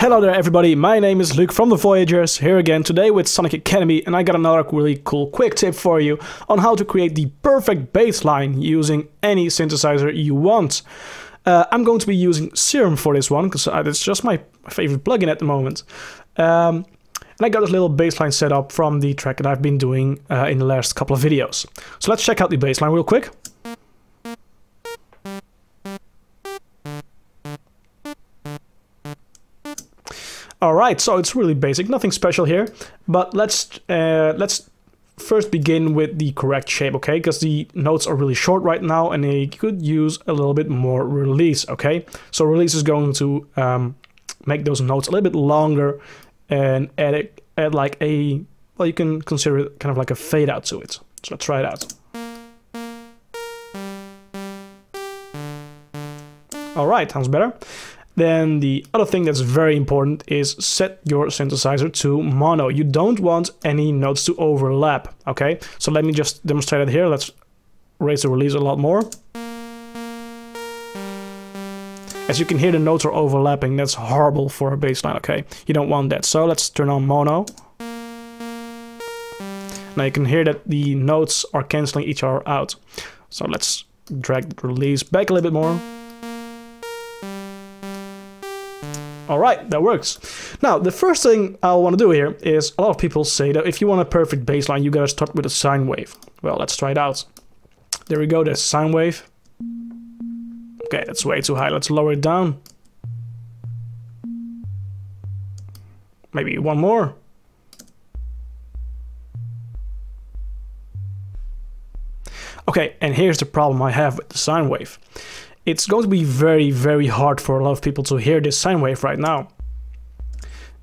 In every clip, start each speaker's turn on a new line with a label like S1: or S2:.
S1: Hello there everybody, my name is Luuk from the Voyagers, here again today with Sonic Academy, and I got another really cool quick tip for you on how to create the perfect bass line using any synthesizer you want. I'm going to be using Serum for this one, because it's just my favorite plugin at the moment. And I got this little bass line set up from the track that I've been doing in the last couple of videos. So let's check out the bass line real quick. Alright, so it's really basic, nothing special here, but let's first begin with the correct shape, okay? Because the notes are really short right now and they could use a little bit more release, okay? So release is going to make those notes a little bit longer and add like a, well, you can consider it kind of like a fade out to it. So let's try it out. Alright, sounds better. Then the other thing that's very important is set your synthesizer to mono. You don't want any notes to overlap, okay? So let me just demonstrate it here. Let's raise the release a lot more. As you can hear, the notes are overlapping. That's horrible for a bass line, okay? You don't want that. So let's turn on mono. Now you can hear that the notes are canceling each other out. So let's drag the release back a little bit more. Alright, that works. Now, the first thing I want to do here is, a lot of people say that if you want a perfect bass line, you gotta start with a sine wave. Well, let's try it out. There we go, there's a sine wave. Okay, that's way too high, let's lower it down. Maybe one more. Okay, and here's the problem I have with the sine wave. It's going to be very, very hard for a lot of people to hear this sine wave right now.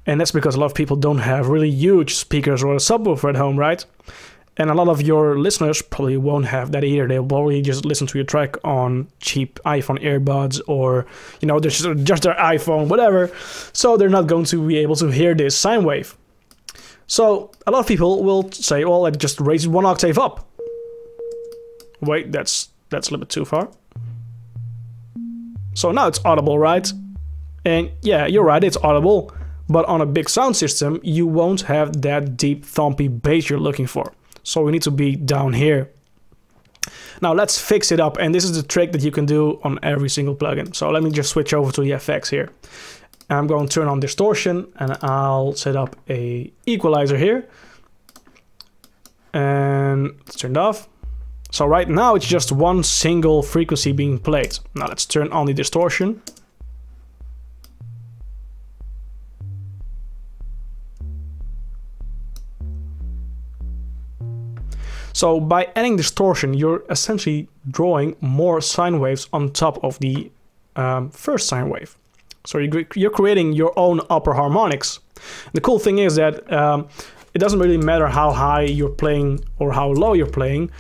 S1: And that's because a lot of people don't have really huge speakers or a subwoofer at home, right? And a lot of your listeners probably won't have that either. They'll probably just listen to your track on cheap iPhone earbuds or, you know, just their iPhone, whatever. So they're not going to be able to hear this sine wave. So a lot of people will say, well, I just raise it one octave up. Wait, that's a little bit too far. So now it's audible, right? And yeah, you're right, it's audible. But on a big sound system, you won't have that deep, thumpy bass you're looking for. So we need to be down here. Now let's fix it up. And this is the trick that you can do on every single plugin. So let me just switch over to the effects here. I'm going to turn on distortion and I'll set up a equalizer here. And it's turned off. So right now it's just one single frequency being played. Now let's turn on the distortion. So by adding distortion, you're essentially drawing more sine waves on top of the first sine wave. So you're creating your own upper harmonics. The cool thing is that it doesn't really matter how high you're playing or how low you're playing.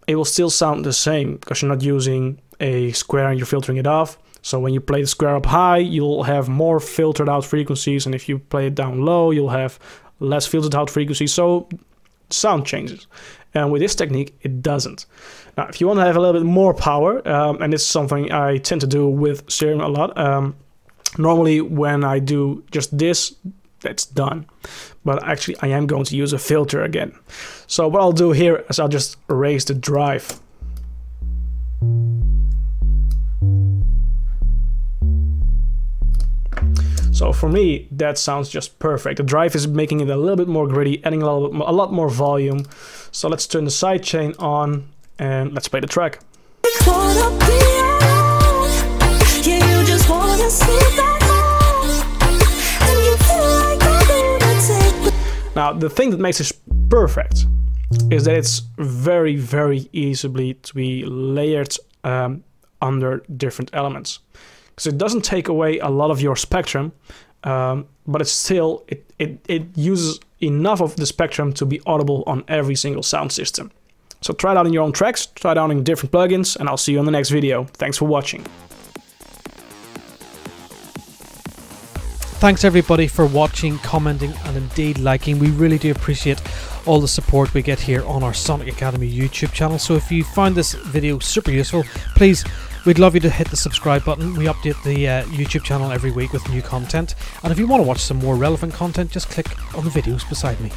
S1: It will still sound the same because you're not using a square and you're filtering it off. So when you play the square up high, you'll have more filtered out frequencies, and if you play it down low, you'll have less filtered out frequencies, so sound changes. And with this technique, it doesn't. Now, if you want to have a little bit more power, and this is something I tend to do with Serum a lot, normally when I do just this, that's done. But actually I am going to use a filter again. So what I'll do here is I'll just erase the drive. So for me that sounds just perfect. The drive is making it a little bit more gritty, adding a lot more volume. So let's turn the sidechain on and let's play the track. Now, the thing that makes this perfect is that it's very, very easily to be layered under different elements. Because it doesn't take away a lot of your spectrum, but it's still, it uses enough of the spectrum to be audible on every single sound system. So try it out in your own tracks, try it out in different plugins, and I'll see you on the next video. Thanks for watching.
S2: Thanks everybody for watching, commenting and indeed liking. We really do appreciate all the support we get here on our Sonic Academy YouTube channel. So if you found this video super useful, please We'd love you to hit the subscribe button. We update the YouTube channel every week with new content, and if you want to watch some more relevant content, just click on the videos beside me.